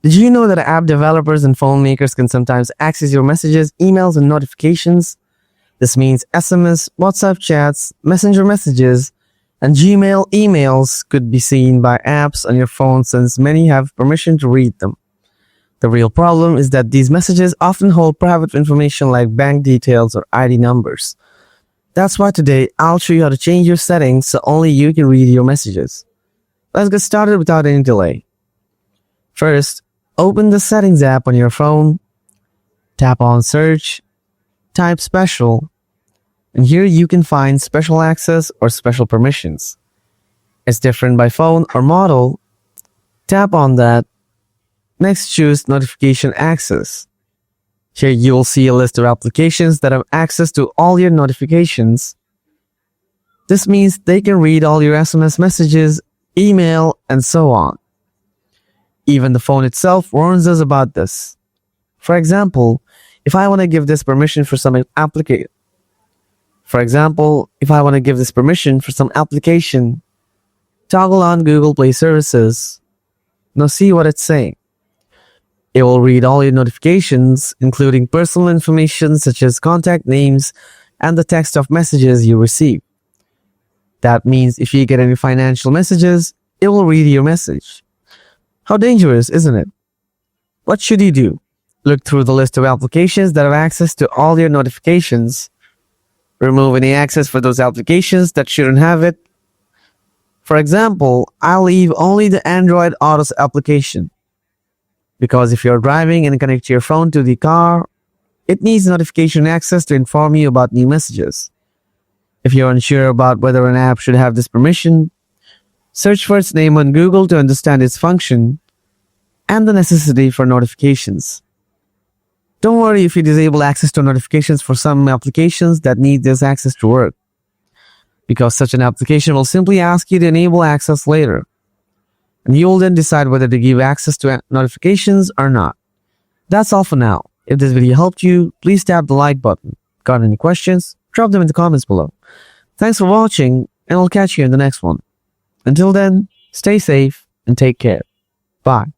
Did you know that app developers and phone makers can sometimes access your messages, emails, and notifications? This means SMS, WhatsApp chats, Messenger messages, and Gmail emails could be seen by apps on your phone since many have permission to read them. The real problem is that these messages often hold private information like bank details or ID numbers. That's why today I'll show you how to change your settings so only you can read your messages. Let's get started without any delay. First, open the Settings app on your phone, tap on Search, type Special, and here you can find Special Access or Special Permissions. It's different by phone or model. Tap on that. Next, choose Notification Access. Here you will see a list of applications that have access to all your notifications. This means they can read all your SMS messages, email, and so on. Even the phone itself warns us about this. For example, if I want to give this permission for some application, toggle on Google Play services. Now see what it's saying. It will read all your notifications, including personal information such as contact names and the text of messages you receive. That means if you get any financial messages, it will read your message. How dangerous, isn't it? What should you do? Look through the list of applications that have access to all your notifications. Remove any access for those applications that shouldn't have it. For example, I'll leave only the Android Autos application, because if you're driving and connect your phone to the car, it needs notification access to inform you about new messages. If you're unsure about whether an app should have this permission, search for its name on Google to understand its function and the necessity for notifications. Don't worry if you disable access to notifications for some applications that need this access to work, because such an application will simply ask you to enable access later, and you will then decide whether to give access to notifications or not. That's all for now. If this video helped you, please tap the like button. Got any questions? Drop them in the comments below. Thanks for watching, and I'll catch you in the next one. Until then, stay safe and take care. Bye.